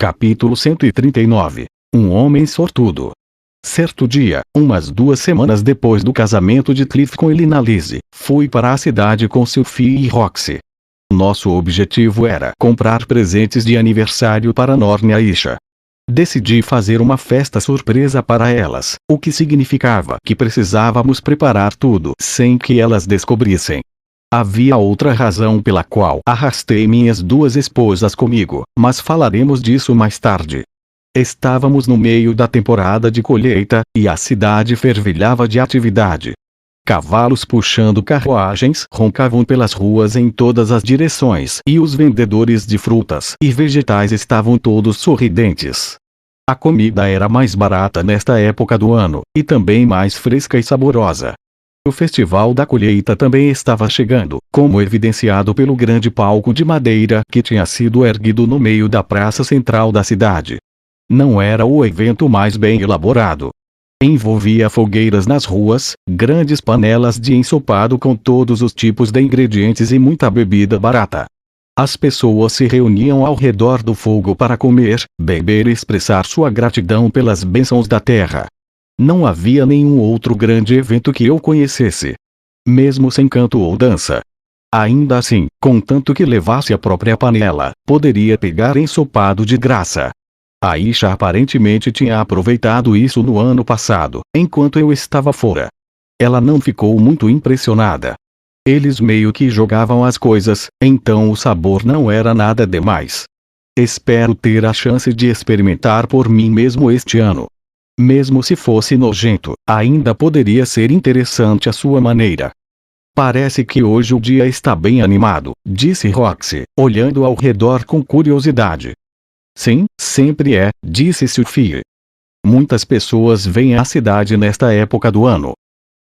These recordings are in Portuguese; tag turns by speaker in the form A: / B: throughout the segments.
A: Capítulo 139. Um homem sortudo. Certo dia, umas 2 semanas depois do casamento de Cliff com Elina Lizzie, fui para a cidade com Sophie e Roxy. Nosso objetivo era comprar presentes de aniversário para Norn e Aisha. Decidi fazer uma festa surpresa para elas, o que significava que precisávamos preparar tudo sem que elas descobrissem. Havia outra razão pela qual arrastei minhas 2 esposas comigo, mas falaremos disso mais tarde. Estávamos no meio da temporada de colheita, e a cidade fervilhava de atividade. Cavalos puxando carruagens roncavam pelas ruas em todas as direções e os vendedores de frutas e vegetais estavam todos sorridentes. A comida era mais barata nesta época do ano, e também mais fresca e saborosa. O festival da colheita também estava chegando, como evidenciado pelo grande palco de madeira que tinha sido erguido no meio da praça central da cidade. Não era o evento mais bem elaborado. Envolvia fogueiras nas ruas, grandes panelas de ensopado com todos os tipos de ingredientes e muita bebida barata. As pessoas se reuniam ao redor do fogo para comer, beber e expressar sua gratidão pelas bênçãos da terra. Não havia nenhum outro grande evento que eu conhecesse. Mesmo sem canto ou dança. Ainda assim, contanto que levasse a própria panela, poderia pegar ensopado de graça. Aisha aparentemente tinha aproveitado isso no ano passado, enquanto eu estava fora. Ela não ficou muito impressionada. Eles meio que jogavam as coisas, então o sabor não era nada demais. Espero ter a chance de experimentar por mim mesmo este ano. Mesmo se fosse nojento, ainda poderia ser interessante à sua maneira. Parece que hoje o dia está bem animado, disse Roxy, olhando ao redor com curiosidade. Sim, sempre é, disse Sophie. Muitas pessoas vêm à cidade nesta época do ano.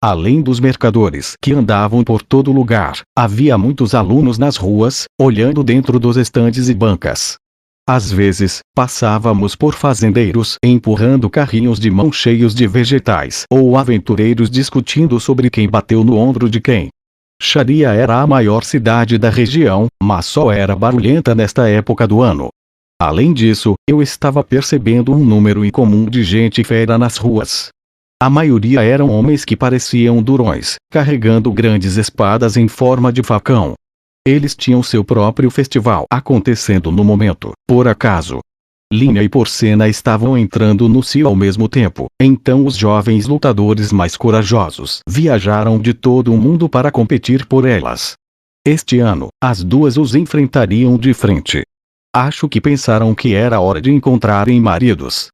A: Além dos mercadores que andavam por todo lugar, havia muitos alunos nas ruas, olhando dentro dos estandes e bancas. Às vezes, passávamos por fazendeiros empurrando carrinhos de mão cheios de vegetais ou aventureiros discutindo sobre quem bateu no ombro de quem. Sharia era a maior cidade da região, mas só era barulhenta nesta época do ano. Além disso, eu estava percebendo um número incomum de gente fera nas ruas. A maioria eram homens que pareciam durões, carregando grandes espadas em forma de facão. Eles tinham seu próprio festival acontecendo no momento, por acaso. Linha e Porcena estavam entrando no cio ao mesmo tempo, então os jovens lutadores mais corajosos viajaram de todo o mundo para competir por elas. Este ano, as 2 os enfrentariam de frente. Acho que pensaram que era hora de encontrarem maridos.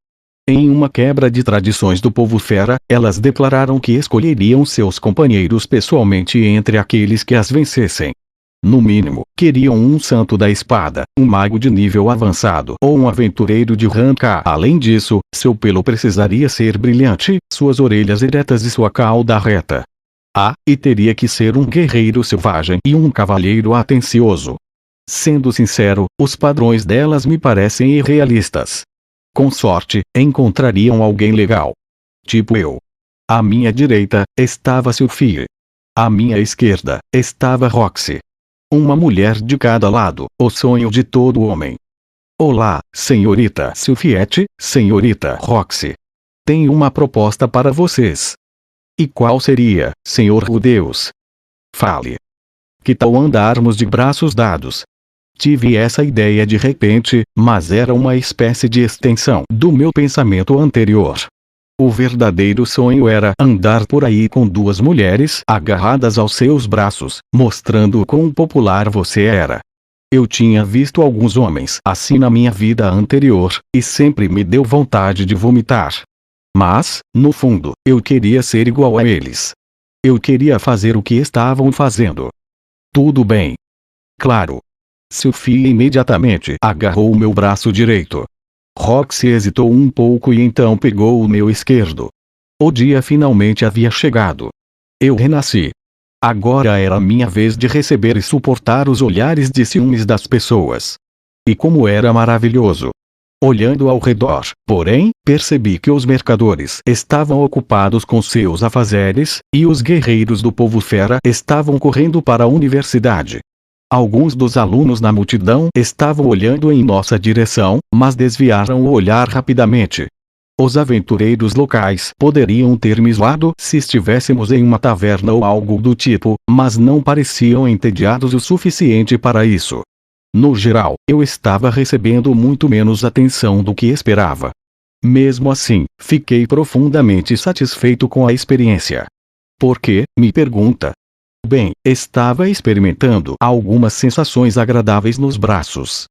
A: Em uma quebra de tradições do povo fera, elas declararam que escolheriam seus companheiros pessoalmente entre aqueles que as vencessem. No mínimo, queriam um santo da espada, um mago de nível avançado ou um aventureiro de ranca. Além disso, seu pelo precisaria ser brilhante, suas orelhas eretas e sua cauda reta. E teria que ser um guerreiro selvagem e um cavalheiro atencioso. Sendo sincero, os padrões delas me parecem irrealistas. Com sorte, encontrariam alguém legal. Tipo eu. À minha direita, estava Sophie. À minha esquerda, estava Roxy. Uma mulher de cada lado, o sonho de todo homem. Olá, senhorita Sophiette, senhorita Roxy. Tenho uma proposta para vocês. E qual seria, senhor Rudeus? Fale. Que tal andarmos de braços dados? Tive essa ideia de repente, mas era uma espécie de extensão do meu pensamento anterior. O verdadeiro sonho era andar por aí com 2 mulheres agarradas aos seus braços, mostrando o quão popular você era. Eu tinha visto alguns homens assim na minha vida anterior, e sempre me deu vontade de vomitar. Mas, no fundo, eu queria ser igual a eles. Eu queria fazer o que estavam fazendo. Tudo bem. Claro. Sophie imediatamente agarrou o meu braço direito. Roxy hesitou um pouco e então pegou o meu esquerdo. O dia finalmente havia chegado. Eu renasci. Agora era minha vez de receber e suportar os olhares de ciúmes das pessoas. E como era maravilhoso. Olhando ao redor, porém, percebi que os mercadores estavam ocupados com seus afazeres, e os guerreiros do povo fera estavam correndo para a universidade. Alguns dos alunos na multidão estavam olhando em nossa direção, mas desviaram o olhar rapidamente. Os aventureiros locais poderiam ter me zoado se estivéssemos em uma taverna ou algo do tipo, mas não pareciam entediados o suficiente para isso. No geral, eu estava recebendo muito menos atenção do que esperava. Mesmo assim, fiquei profundamente satisfeito com a experiência. Por quê? Me pergunta. Bem, estava experimentando algumas sensações agradáveis nos braços.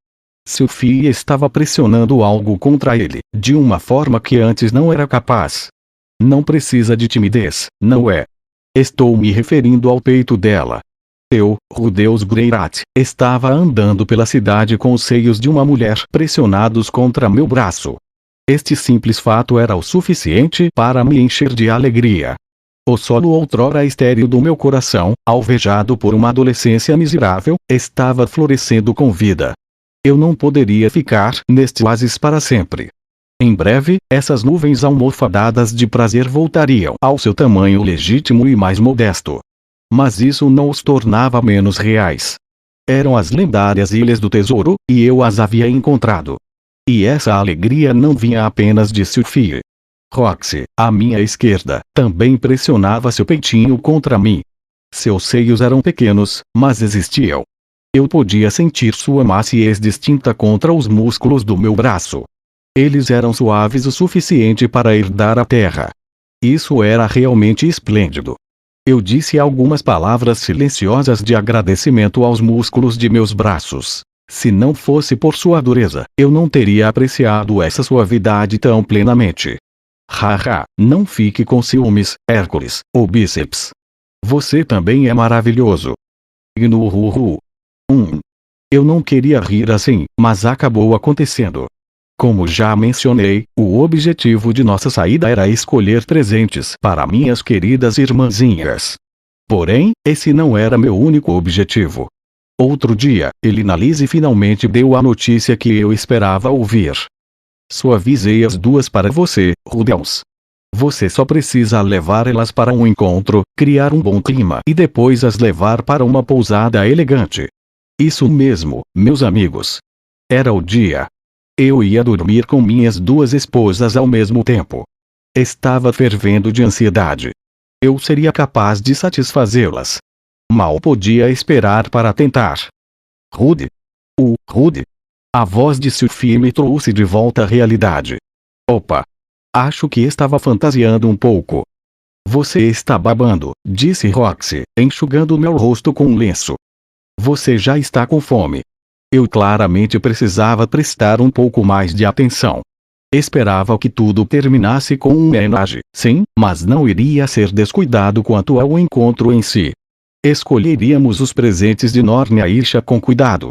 A: Sophie estava pressionando algo contra ele, de uma forma que antes não era capaz. Não precisa de timidez, não é? Estou me referindo ao peito dela. Eu, Rudeus Greirat, estava andando pela cidade com os seios de uma mulher pressionados contra meu braço. Este simples fato era o suficiente para me encher de alegria. O solo outrora estéril do meu coração, alvejado por uma adolescência miserável, estava florescendo com vida. Eu não poderia ficar neste oásis para sempre. Em breve, essas nuvens almofadadas de prazer voltariam ao seu tamanho legítimo e mais modesto. Mas isso não os tornava menos reais. Eram as lendárias Ilhas do Tesouro, e eu as havia encontrado. E essa alegria não vinha apenas de Sophie. Roxy, à minha esquerda, também pressionava seu peitinho contra mim. Seus seios eram pequenos, mas existiam. Eu podia sentir sua maciez distinta contra os músculos do meu braço. Eles eram suaves o suficiente para herdar a terra. Isso era realmente esplêndido. Eu disse algumas palavras silenciosas de agradecimento aos músculos de meus braços. Se não fosse por sua dureza, eu não teria apreciado essa suavidade tão plenamente. Haha, não fique com ciúmes, Hércules, ou bíceps. Você também é maravilhoso. Eu não queria rir assim, mas acabou acontecendo. Como já mencionei, o objetivo de nossa saída era escolher presentes para minhas queridas irmãzinhas. Porém, esse não era meu único objetivo. Outro dia, Elinalise finalmente deu a notícia que eu esperava ouvir. Suavizei as duas para você, Rudeus. Você só precisa levar elas para um encontro, criar um bom clima e depois as levar para uma pousada elegante. Isso mesmo, meus amigos. Era o dia. Eu ia dormir com minhas duas esposas ao mesmo tempo. Estava fervendo de ansiedade. Eu seria capaz de satisfazê-las. Mal podia esperar para tentar. Rude. Rude. A voz de Sophie me trouxe de volta à realidade. Opa! Acho que estava fantasiando um pouco. Você está babando, disse Roxy, enxugando meu rosto com um lenço. Você já está com fome. Eu claramente precisava prestar um pouco mais de atenção. Esperava que tudo terminasse com um homenagem, sim, mas não iria ser descuidado quanto ao encontro em si. Escolheríamos os presentes de Nornia Isha com cuidado.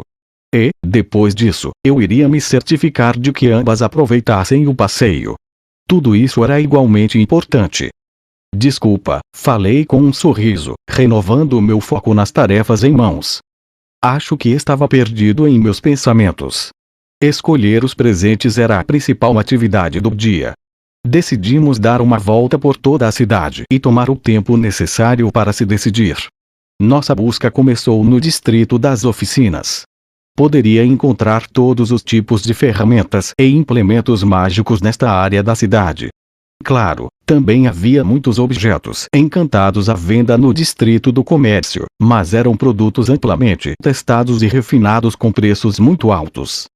A: E, depois disso, eu iria me certificar de que ambas aproveitassem o passeio. Tudo isso era igualmente importante. Desculpa, falei com um sorriso, renovando meu foco nas tarefas em mãos. Acho que estava perdido em meus pensamentos. Escolher os presentes era a principal atividade do dia. Decidimos dar uma volta por toda a cidade e tomar o tempo necessário para se decidir. Nossa busca começou no distrito das oficinas. Poderia encontrar todos os tipos de ferramentas e implementos mágicos nesta área da cidade. Claro, também havia muitos objetos encantados à venda no distrito do comércio, mas eram produtos amplamente testados e refinados com preços muito altos.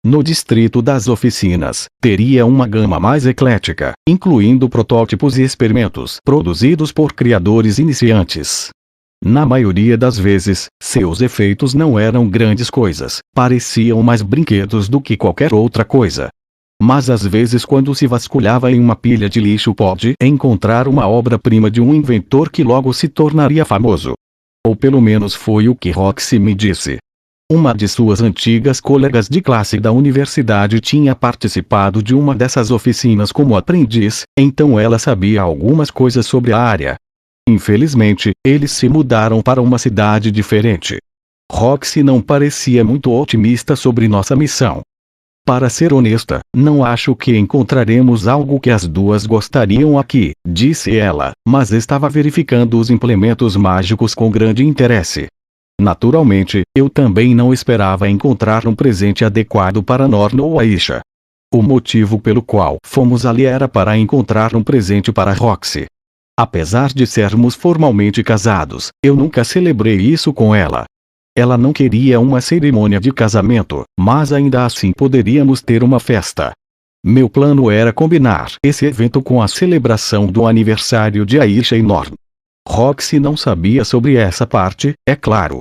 A: No distrito das oficinas, teria uma gama mais eclética, incluindo protótipos e experimentos produzidos por criadores iniciantes. Na maioria das vezes, seus efeitos não eram grandes coisas, pareciam mais brinquedos do que qualquer outra coisa. Mas às vezes quando se vasculhava em uma pilha de lixo pode encontrar uma obra-prima de um inventor que logo se tornaria famoso. Ou pelo menos foi o que Roxy me disse. Uma de suas antigas colegas de classe da universidade tinha participado de uma dessas oficinas como aprendiz, então ela sabia algumas coisas sobre a área. Infelizmente, eles se mudaram para uma cidade diferente. Roxy não parecia muito otimista sobre nossa missão. Para ser honesta, não acho que encontraremos algo que as duas gostariam aqui, disse ela, mas estava verificando os implementos mágicos com grande interesse. Naturalmente, eu também não esperava encontrar um presente adequado para Norn ou Aisha. O motivo pelo qual fomos ali era para encontrar um presente para Roxy. Apesar de sermos formalmente casados, eu nunca celebrei isso com ela. Ela não queria uma cerimônia de casamento, mas ainda assim poderíamos ter uma festa. Meu plano era combinar esse evento com a celebração do aniversário de Aisha e Norn. Roxy não sabia sobre essa parte, é claro.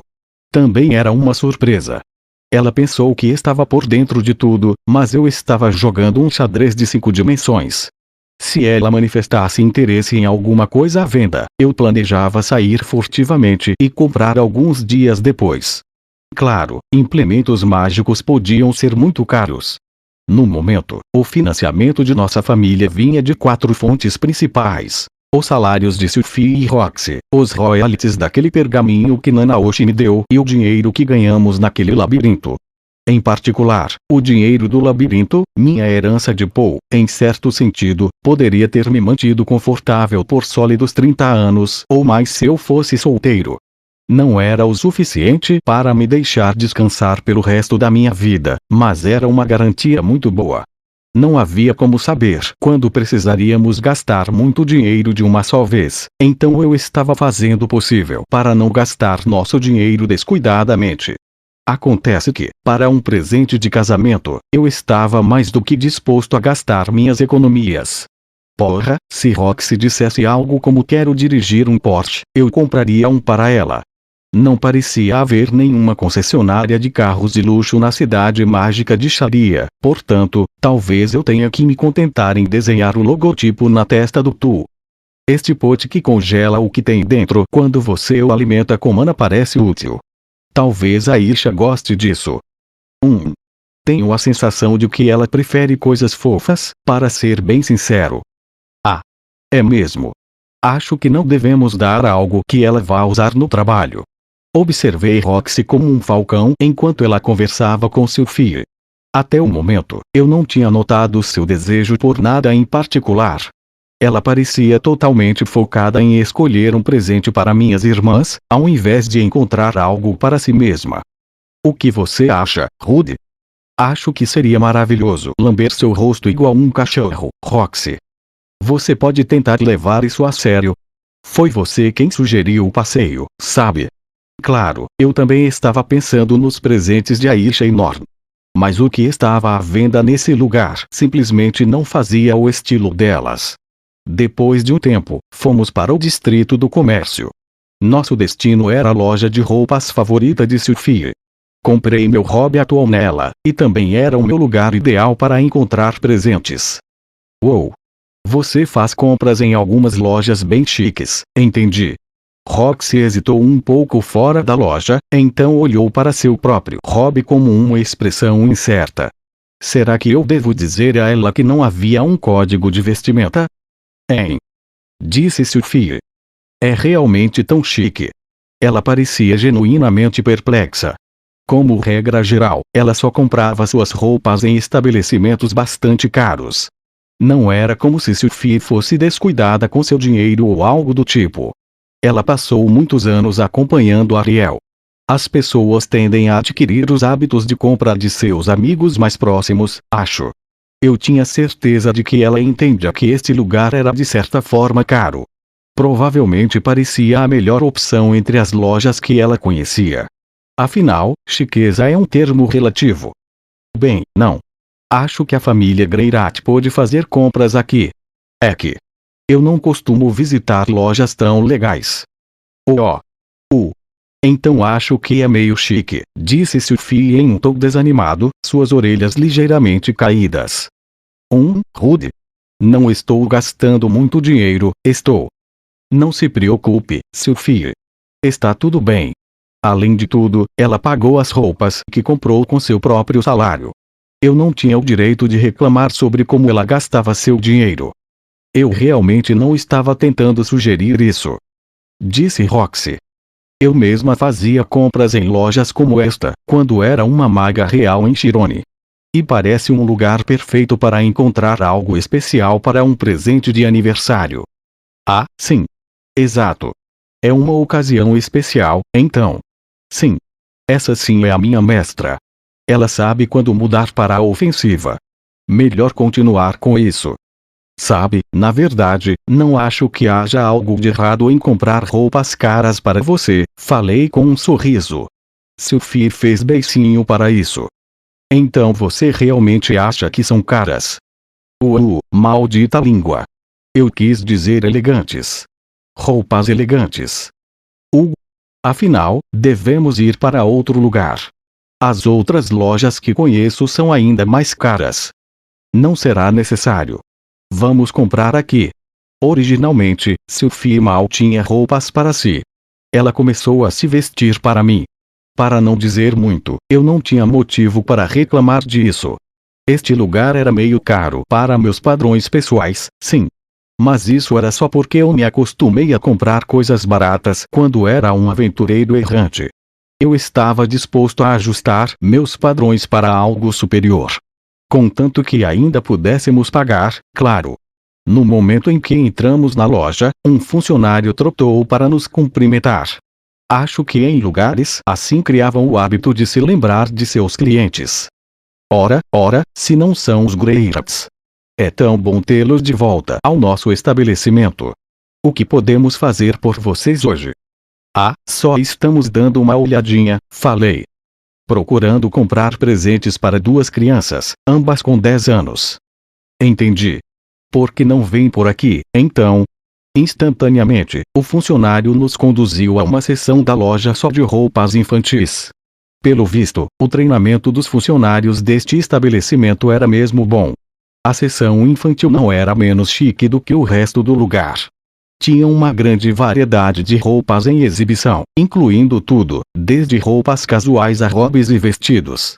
A: Também era uma surpresa. Ela pensou que estava por dentro de tudo, mas eu estava jogando um xadrez de 5 dimensões. Se ela manifestasse interesse em alguma coisa à venda, eu planejava sair furtivamente e comprar alguns dias depois. Claro, implementos mágicos podiam ser muito caros. No momento, o financiamento de nossa família vinha de 4 fontes principais: os salários de Sophie e Roxy, os royalties daquele pergaminho que Nanaoshi me deu e o dinheiro que ganhamos naquele labirinto. Em particular, o dinheiro do labirinto, minha herança de Paul, em certo sentido, poderia ter me mantido confortável por sólidos 30 anos ou mais se eu fosse solteiro. Não era o suficiente para me deixar descansar pelo resto da minha vida, mas era uma garantia muito boa. Não havia como saber quando precisaríamos gastar muito dinheiro de uma só vez, então eu estava fazendo o possível para não gastar nosso dinheiro descuidadamente. Acontece que, para um presente de casamento, eu estava mais do que disposto a gastar minhas economias. Porra, se Roxy dissesse algo como quero dirigir um Porsche, eu compraria um para ela. Não parecia haver nenhuma concessionária de carros de luxo na cidade mágica de Sharia, portanto, talvez eu tenha que me contentar em desenhar o logotipo na testa do Tu. Este pote que congela o que tem dentro quando você o alimenta com mana parece útil. Talvez a Aisha goste disso. Tenho a sensação de que ela prefere coisas fofas, para ser bem sincero. Ah. É mesmo. Acho que não devemos dar algo que ela vá usar no trabalho. Observei Roxy como um falcão enquanto ela conversava com Sophie. Até o momento, eu não tinha notado seu desejo por nada em particular. Ela parecia totalmente focada em escolher um presente para minhas irmãs, ao invés de encontrar algo para si mesma. O que você acha, Rudy? Acho que seria maravilhoso lamber seu rosto igual um cachorro, Roxy. Você pode tentar levar isso a sério. Foi você quem sugeriu o passeio, sabe? Claro, eu também estava pensando nos presentes de Aisha e Norn. Mas o que estava à venda nesse lugar simplesmente não fazia o estilo delas. Depois de um tempo, fomos para o distrito do comércio. Nosso destino era a loja de roupas favorita de Sophie. Comprei meu hobby atual nela, e também era o meu lugar ideal para encontrar presentes. Uou! Você faz compras em algumas lojas bem chiques, entendi. Roxy hesitou um pouco fora da loja, então olhou para seu próprio hobby como uma expressão incerta. Será que eu devo dizer a ela que não havia um código de vestimenta? Disse Sophie. É realmente tão chique. Ela parecia genuinamente perplexa. Como regra geral, ela só comprava suas roupas em estabelecimentos bastante caros. Não era como se Sophie fosse descuidada com seu dinheiro ou algo do tipo. Ela passou muitos anos acompanhando Ariel. As pessoas tendem a adquirir os hábitos de compra de seus amigos mais próximos, acho. Eu tinha certeza de que ela entendia que este lugar era de certa forma caro. Provavelmente parecia a melhor opção entre as lojas que ela conhecia. Afinal, chiqueza é um termo relativo. Bem, não. Acho que a família Greirat pôde fazer compras aqui. É que eu não costumo visitar lojas tão legais. Então acho que é meio chique, disse Sophie em um tom desanimado, suas orelhas ligeiramente caídas. Rude? Não estou gastando muito dinheiro, estou. Não se preocupe, Sophie. Está tudo bem. Além de tudo, ela pagou as roupas que comprou com seu próprio salário. Eu não tinha o direito de reclamar sobre como ela gastava seu dinheiro. Eu realmente não estava tentando sugerir isso. Disse Roxy. Eu mesma fazia compras em lojas como esta, quando era uma maga real em Chirone. E parece um lugar perfeito para encontrar algo especial para um presente de aniversário. Ah, sim. Exato. É uma ocasião especial, então. Sim. Essa sim é a minha mestra. Ela sabe quando mudar para a ofensiva. Melhor continuar com isso. Sabe, na verdade, não acho que haja algo de errado em comprar roupas caras para você, falei com um sorriso. Sophie fez beicinho para isso. Então você realmente acha que são caras? Maldita língua. Eu quis dizer elegantes. Roupas elegantes. Afinal, devemos ir para outro lugar. As outras lojas que conheço são ainda mais caras. Não será necessário. Vamos comprar aqui. Originalmente, Sophie mal tinha roupas para si. Ela começou a se vestir para mim. Para não dizer muito, eu não tinha motivo para reclamar disso. Este lugar era meio caro para meus padrões pessoais, sim. Mas isso era só porque eu me acostumei a comprar coisas baratas quando era um aventureiro errante. Eu estava disposto a ajustar meus padrões para algo superior. Contanto que ainda pudéssemos pagar, claro. No momento em que entramos na loja, um funcionário trotou para nos cumprimentar. Acho que em lugares assim criavam o hábito de se lembrar de seus clientes. Ora, se não são os Greyraps. É tão bom tê-los de volta ao nosso estabelecimento. O que podemos fazer por vocês hoje? Só estamos dando uma olhadinha, falei. Procurando comprar presentes para duas crianças, ambas com 10 anos. Entendi. Por que não vem por aqui, então? Instantaneamente, o funcionário nos conduziu a uma seção da loja só de roupas infantis. Pelo visto, o treinamento dos funcionários deste estabelecimento era mesmo bom. A seção infantil não era menos chique do que o resto do lugar. Tinha uma grande variedade de roupas em exibição, incluindo tudo, desde roupas casuais a hobbies e vestidos.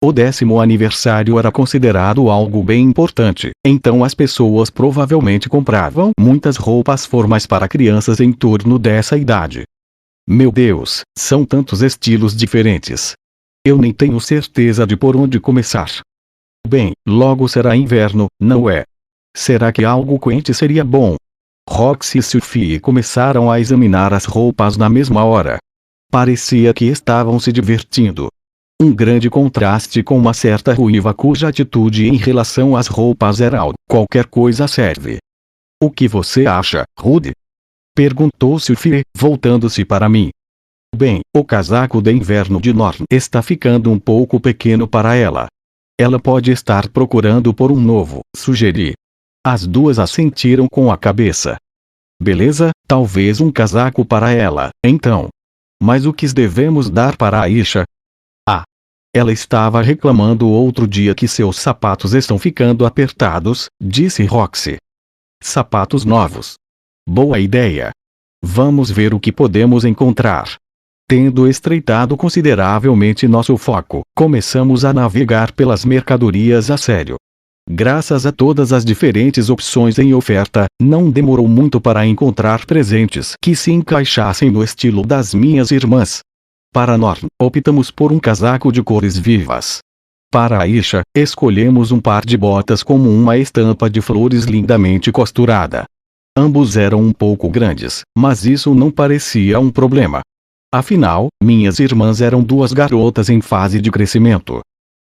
A: O 10º aniversário era considerado algo bem importante, então as pessoas provavelmente compravam muitas roupas formais para crianças em torno dessa idade. Meu Deus, são tantos estilos diferentes. Eu nem tenho certeza de por onde começar. Bem, logo será inverno, não é? Será que algo quente seria bom? Roxy e Sophie começaram a examinar as roupas na mesma hora. Parecia que estavam se divertindo. Um grande contraste com uma certa ruiva cuja atitude em relação às roupas era qualquer coisa serve. O que você acha, Rudy? Perguntou Sophie, voltando-se para mim. Bem, o casaco de inverno de Norm está ficando um pouco pequeno para ela. Ela pode estar procurando por um novo, sugeri. As duas assentiram com a cabeça. Beleza, talvez um casaco para ela, então. Mas o que devemos dar para Aisha? Ela estava reclamando outro dia que seus sapatos estão ficando apertados, disse Roxy. Sapatos novos. Boa ideia. Vamos ver o que podemos encontrar. Tendo estreitado consideravelmente nosso foco, começamos a navegar pelas mercadorias a sério. Graças a todas as diferentes opções em oferta, não demorou muito para encontrar presentes que se encaixassem no estilo das minhas irmãs. Para Norm, optamos por um casaco de cores vivas. Para Aisha, escolhemos um par de botas com uma estampa de flores lindamente costurada. Ambos eram um pouco grandes, mas isso não parecia um problema. Afinal, minhas irmãs eram duas garotas em fase de crescimento.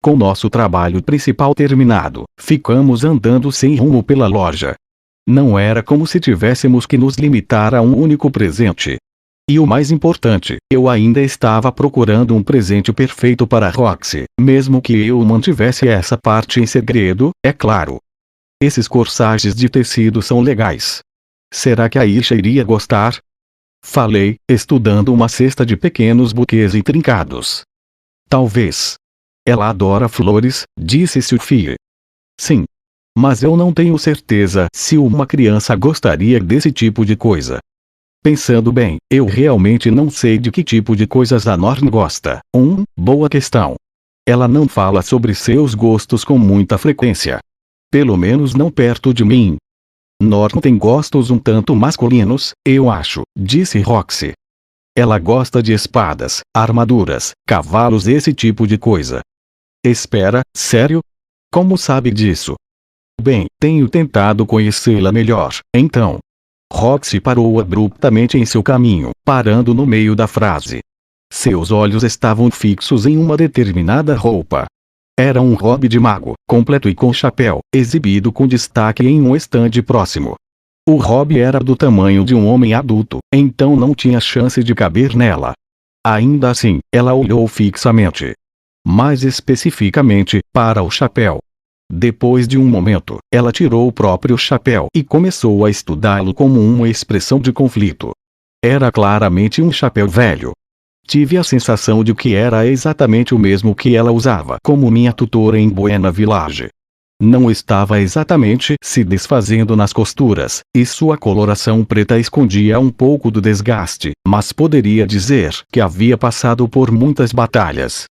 A: Com nosso trabalho principal terminado, ficamos andando sem rumo pela loja. Não era como se tivéssemos que nos limitar a um único presente. E o mais importante, eu ainda estava procurando um presente perfeito para Roxy, mesmo que eu mantivesse essa parte em segredo, é claro. Esses corsages de tecido são legais. Será que a Aisha iria gostar? Falei, estudando uma cesta de pequenos buquês intrincados. Talvez. Ela adora flores, disse Sophie. Sim. Mas eu não tenho certeza se uma criança gostaria desse tipo de coisa. Pensando bem, eu realmente não sei de que tipo de coisas a Norm gosta. Boa questão. Ela não fala sobre seus gostos com muita frequência. Pelo menos não perto de mim. Norm tem gostos um tanto masculinos, eu acho, disse Roxy. Ela gosta de espadas, armaduras, cavalos, esse tipo de coisa. Espera, sério? Como sabe disso? Bem, tenho tentado conhecê-la melhor, então. Roxy parou abruptamente em seu caminho, parando no meio da frase. Seus olhos estavam fixos em uma determinada roupa. Era um robe de mago, completo e com chapéu, exibido com destaque em um estande próximo. O robe era do tamanho de um homem adulto, então não tinha chance de caber nela. Ainda assim, ela olhou fixamente. Mais especificamente, para o chapéu. Depois de um momento, ela tirou o próprio chapéu e começou a estudá-lo como uma expressão de conflito. Era claramente um chapéu velho. Tive a sensação de que era exatamente o mesmo que ela usava como minha tutora em Buena Village. Não estava exatamente se desfazendo nas costuras, e sua coloração preta escondia um pouco do desgaste, mas poderia dizer que havia passado por muitas batalhas.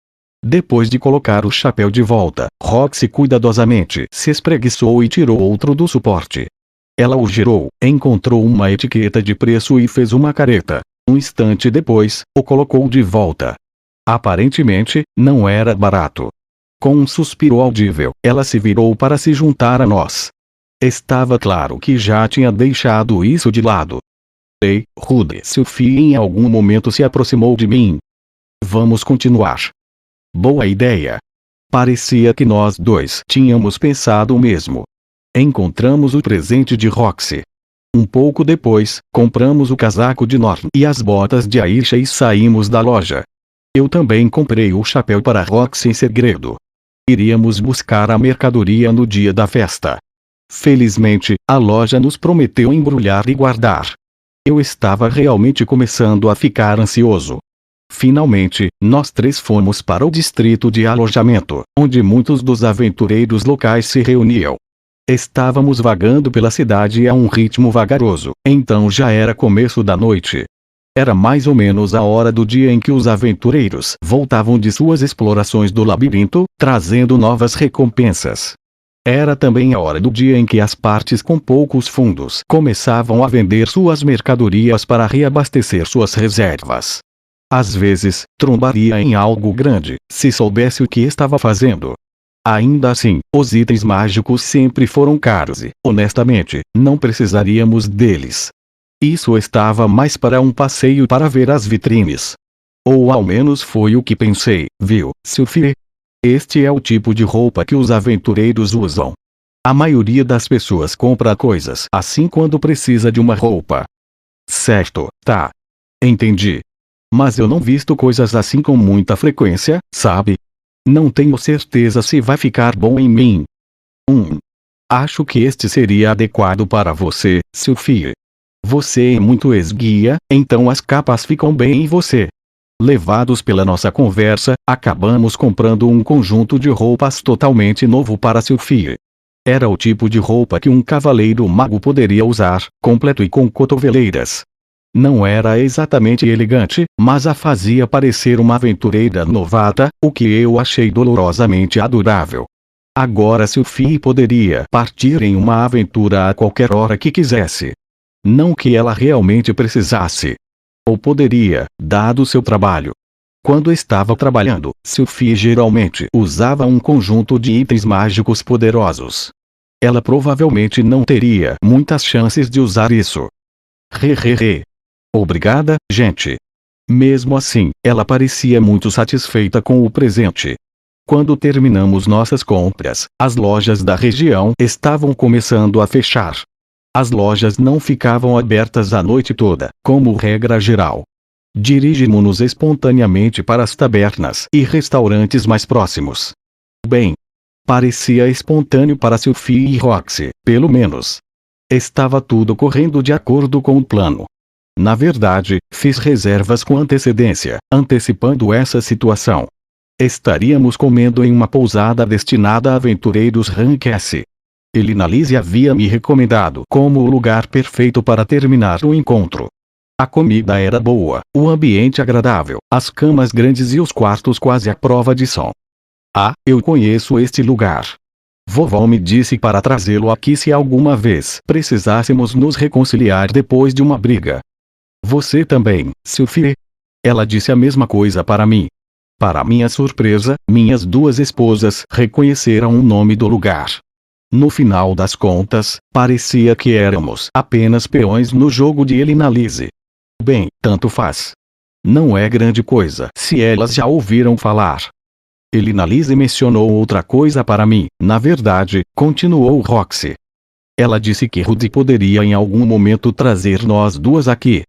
A: Depois de colocar o chapéu de volta, Roxy cuidadosamente se espreguiçou e tirou outro do suporte. Ela o girou, encontrou uma etiqueta de preço e fez uma careta. Um instante depois, o colocou de volta. Aparentemente, não era barato. Com um suspiro audível, ela se virou para se juntar a nós. Estava claro que já tinha deixado isso de lado. Ei, Rude, Sophie em algum momento se aproximou de mim. Vamos continuar. Boa ideia. Parecia que nós dois tínhamos pensado o mesmo. Encontramos o presente de Roxy. Um pouco depois, compramos o casaco de Norm e as botas de Aisha e saímos da loja. Eu também comprei o chapéu para Roxy em segredo. Iríamos buscar a mercadoria no dia da festa. Felizmente, a loja nos prometeu embrulhar e guardar. Eu estava realmente começando a ficar ansioso. Finalmente, nós três fomos para o distrito de alojamento, onde muitos dos aventureiros locais se reuniam. Estávamos vagando pela cidade a um ritmo vagaroso, então já era começo da noite. Era mais ou menos a hora do dia em que os aventureiros voltavam de suas explorações do labirinto, trazendo novas recompensas. Era também a hora do dia em que as partes com poucos fundos começavam a vender suas mercadorias para reabastecer suas reservas. Às vezes, trombaria em algo grande, se soubesse o que estava fazendo. Ainda assim, os itens mágicos sempre foram caros e, honestamente, não precisaríamos deles. Isso estava mais para um passeio para ver as vitrines. Ou ao menos foi o que pensei, viu, Sophie? Este é o tipo de roupa que os aventureiros usam. A maioria das pessoas compra coisas assim quando precisa de uma roupa. Certo, tá. Entendi. Mas eu não visto coisas assim com muita frequência, sabe? Não tenho certeza se vai ficar bom em mim. Acho que este seria adequado para você, Sophie. Você é muito esguia, então as capas ficam bem em você. Levados pela nossa conversa, acabamos comprando um conjunto de roupas totalmente novo para Sophie. Era o tipo de roupa que um cavaleiro mago poderia usar, completo e com cotoveleiras. Não era exatamente elegante, mas a fazia parecer uma aventureira novata, o que eu achei dolorosamente adorável. Agora Sophie poderia partir em uma aventura a qualquer hora que quisesse. Não que ela realmente precisasse. Ou poderia, dado seu trabalho. Quando estava trabalhando, Sophie geralmente usava um conjunto de itens mágicos poderosos. Ela provavelmente não teria muitas chances de usar isso. Obrigada, gente. Mesmo assim, ela parecia muito satisfeita com o presente. Quando terminamos nossas compras, as lojas da região estavam começando a fechar. As lojas não ficavam abertas a noite toda, como regra geral. Dirigimos-nos espontaneamente para as tabernas e restaurantes mais próximos. Bem, parecia espontâneo para Sophie e Roxy, pelo menos. Estava tudo correndo de acordo com o plano. Na verdade, fiz reservas com antecedência, antecipando essa situação. Estaríamos comendo em uma pousada destinada a aventureiros Rank S. Elinalise havia me recomendado como o lugar perfeito para terminar o encontro. A comida era boa, o ambiente agradável, as camas grandes e os quartos quase à prova de som. Ah, eu conheço este lugar. Vovó me disse para trazê-lo aqui se alguma vez precisássemos nos reconciliar depois de uma briga. Você também, Sophie? Ela disse a mesma coisa para mim. Para minha surpresa, minhas duas esposas reconheceram o nome do lugar. No final das contas, parecia que éramos apenas peões no jogo de Elinalise. Bem, tanto faz. Não é grande coisa se elas já ouviram falar. Elinalise mencionou outra coisa para mim, na verdade, continuou Roxy. Ela disse que Rudy poderia em algum momento trazer nós duas aqui.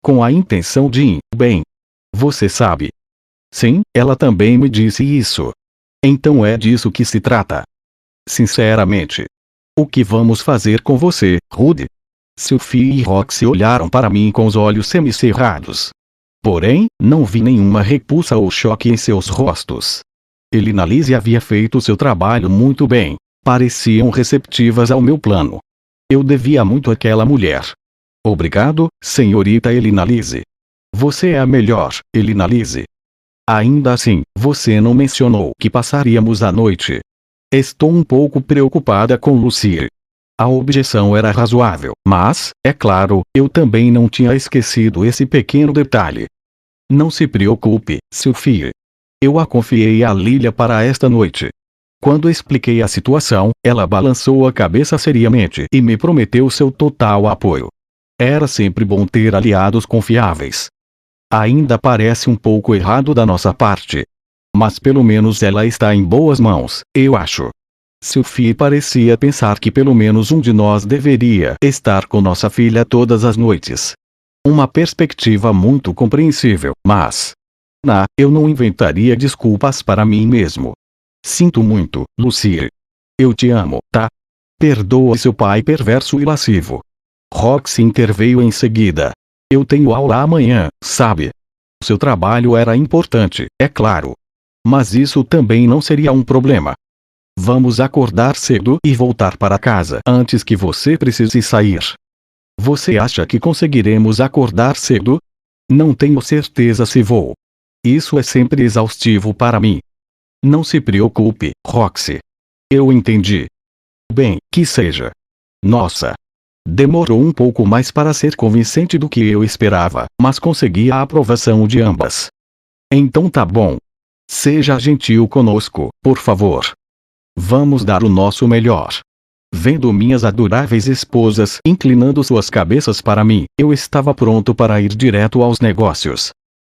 A: Com a intenção de bem. Você sabe. Sim, ela também me disse isso. Então é disso que se trata. Sinceramente. O que vamos fazer com você, Rudy? Sophie e Roxy olharam para mim com os olhos semicerrados. Porém, não vi nenhuma repulsa ou choque em seus rostos. Elinalise havia feito seu trabalho muito bem. Pareciam receptivas ao meu plano. Eu devia muito àquela mulher. Obrigado, senhorita Elinalise. Você é a melhor, Elinalise. Ainda assim, você não mencionou que passaríamos a noite. Estou um pouco preocupada com Lucie. A objeção era razoável, mas, é claro, eu também não tinha esquecido esse pequeno detalhe. Não se preocupe, Sophie. Eu a confiei a Lilia para esta noite. Quando expliquei a situação, ela balançou a cabeça seriamente e me prometeu seu total apoio. Era sempre bom ter aliados confiáveis. Ainda parece um pouco errado da nossa parte. Mas pelo menos ela está em boas mãos, eu acho. Sophie parecia pensar que pelo menos um de nós deveria estar com nossa filha todas as noites. Uma perspectiva muito compreensível, mas... eu não inventaria desculpas para mim mesmo. Sinto muito, Lucie. Eu te amo, tá? Perdoa seu pai perverso e lascivo. Roxy interveio em seguida. Eu tenho aula amanhã, sabe? Seu trabalho era importante, é claro. Mas isso também não seria um problema. Vamos acordar cedo e voltar para casa antes que você precise sair. Você acha que conseguiremos acordar cedo? Não tenho certeza se vou. Isso é sempre exaustivo para mim. Não se preocupe, Roxy. Eu entendi. Bem, que seja. Nossa. Demorou um pouco mais para ser convincente do que eu esperava, mas consegui a aprovação de ambas. Então tá bom. Seja gentil conosco, por favor. Vamos dar o nosso melhor. Vendo minhas adoráveis esposas inclinando suas cabeças para mim, eu estava pronto para ir direto aos negócios.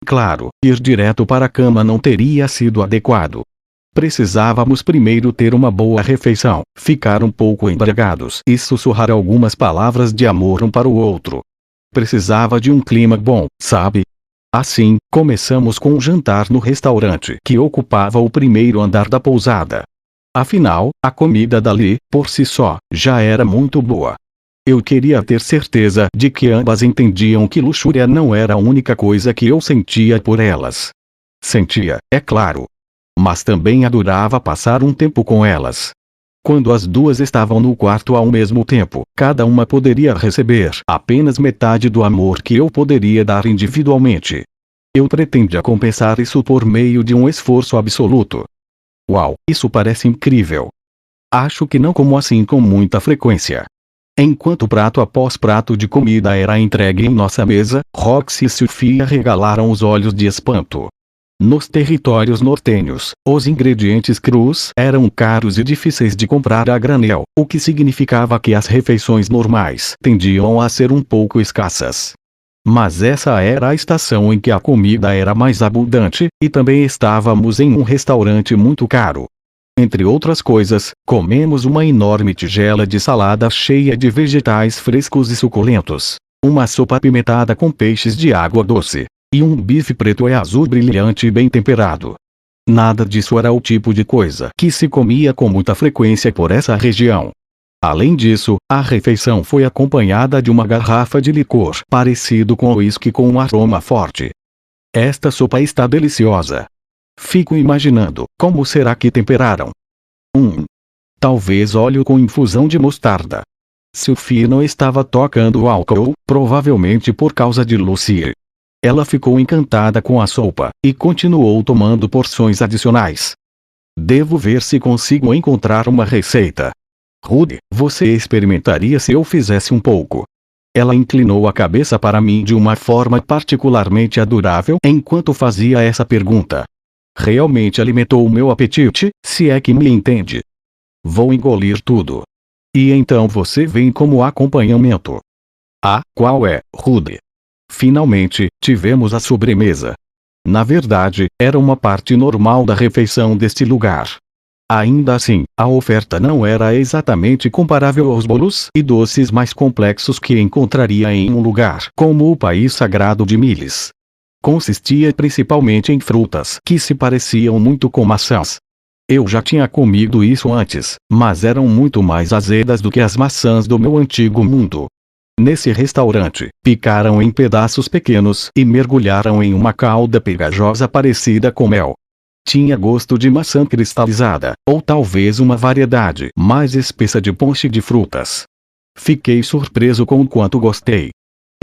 A: Claro, ir direto para a cama não teria sido adequado. Precisávamos primeiro ter uma boa refeição, ficar um pouco embriagados e sussurrar algumas palavras de amor um para o outro. Precisava de um clima bom, sabe? Assim, começamos com um jantar no restaurante que ocupava o primeiro andar da pousada. Afinal, a comida dali, por si só, já era muito boa. Eu queria ter certeza de que ambas entendiam que luxúria não era a única coisa que eu sentia por elas. Sentia, é claro. Mas também adorava passar um tempo com elas. Quando as duas estavam no quarto ao mesmo tempo, cada uma poderia receber apenas metade do amor que eu poderia dar individualmente. Eu pretendia compensar isso por meio de um esforço absoluto. Uau, isso parece incrível. Acho que não como assim com muita frequência. Enquanto prato após prato de comida era entregue em nossa mesa, Roxy e Sophie regalaram os olhos de espanto. Nos territórios nortenhos, os ingredientes crus eram caros e difíceis de comprar a granel, o que significava que as refeições normais tendiam a ser um pouco escassas. Mas essa era a estação em que a comida era mais abundante, e também estávamos em um restaurante muito caro. Entre outras coisas, comemos uma enorme tigela de salada cheia de vegetais frescos e suculentos, uma sopa apimentada com peixes de água doce, e um bife preto e azul brilhante e bem temperado. Nada disso era o tipo de coisa que se comia com muita frequência por essa região. Além disso, a refeição foi acompanhada de uma garrafa de licor parecido com uísque com um aroma forte. Esta sopa está deliciosa. Fico imaginando, como será que temperaram? Talvez óleo com infusão de mostarda. Sophie não estava tocando álcool, provavelmente por causa de Lucie. Ela ficou encantada com a sopa, e continuou tomando porções adicionais. Devo ver se consigo encontrar uma receita. Rudy, você experimentaria se eu fizesse um pouco? Ela inclinou a cabeça para mim de uma forma particularmente adorável enquanto fazia essa pergunta. Realmente alimentou o meu apetite, se é que me entende. Vou engolir tudo. E então você vem como acompanhamento. Ah, qual é, Rudy? Finalmente, tivemos a sobremesa. Na verdade, era uma parte normal da refeição deste lugar. Ainda assim, a oferta não era exatamente comparável aos bolos e doces mais complexos que encontraria em um lugar como o País Sagrado de Miles. Consistia principalmente em frutas que se pareciam muito com maçãs. Eu já tinha comido isso antes, mas eram muito mais azedas do que as maçãs do meu antigo mundo. Nesse restaurante, picaram em pedaços pequenos e mergulharam em uma calda pegajosa parecida com mel. Tinha gosto de maçã cristalizada, ou talvez uma variedade mais espessa de ponche de frutas. Fiquei surpreso com o quanto gostei.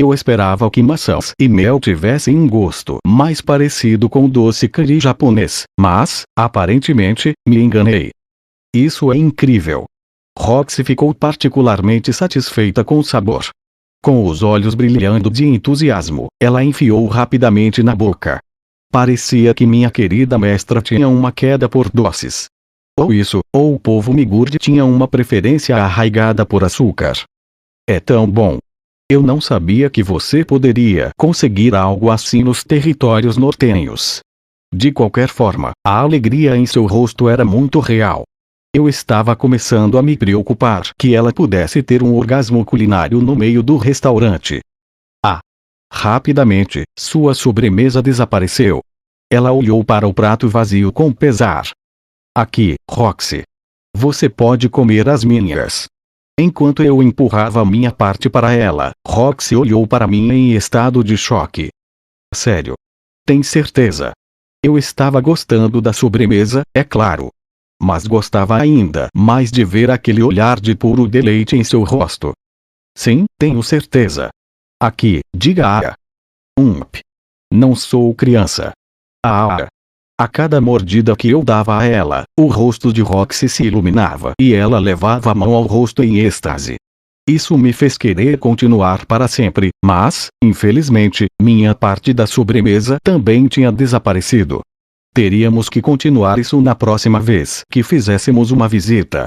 A: Eu esperava que maçãs e mel tivessem um gosto mais parecido com o doce curry japonês, mas, aparentemente, me enganei. Isso é incrível. Roxy ficou particularmente satisfeita com o sabor. Com os olhos brilhando de entusiasmo, ela enfiou rapidamente na boca. Parecia que minha querida mestra tinha uma queda por doces. Ou isso, ou o povo migurde tinha uma preferência arraigada por açúcar. É tão bom. Eu não sabia que você poderia conseguir algo assim nos territórios nortenhos. De qualquer forma, a alegria em seu rosto era muito real. Eu estava começando a me preocupar que ela pudesse ter um orgasmo culinário no meio do restaurante. Rapidamente, sua sobremesa desapareceu. Ela olhou para o prato vazio com pesar. Aqui, Roxy. Você pode comer as minhas. Enquanto eu empurrava minha parte para ela, Roxy olhou para mim em estado de choque. Sério? Tem certeza? Eu estava gostando da sobremesa, é claro. Mas gostava ainda mais de ver aquele olhar de puro deleite em seu rosto. Sim, tenho certeza. Aqui, diga Não sou criança. A cada mordida que eu dava a ela, o rosto de Roxy se iluminava e ela levava a mão ao rosto em êxtase. Isso me fez querer continuar para sempre, mas, infelizmente, minha parte da sobremesa também tinha desaparecido. Teríamos que continuar isso na próxima vez que fizéssemos uma visita.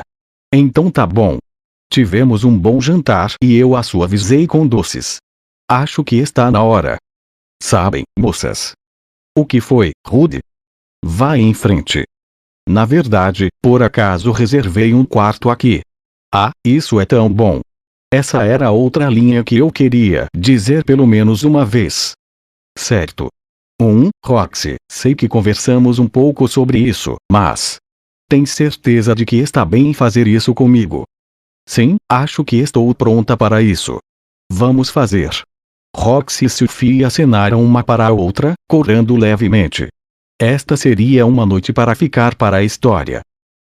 A: Então tá bom. Tivemos um bom jantar e eu a suavizei com doces. Acho que está na hora. Sabem, moças. O que foi, Rudy? Vá em frente. Na verdade, por acaso reservei um quarto aqui. Isso é tão bom. Essa era a outra linha que eu queria dizer pelo menos uma vez. Certo. Roxy, sei que conversamos um pouco sobre isso, mas... Tem certeza de que está bem em fazer isso comigo? Sim, acho que estou pronta para isso. Vamos fazer. Roxy e Sophie acenaram uma para a outra, corando levemente. Esta seria uma noite para ficar para a história.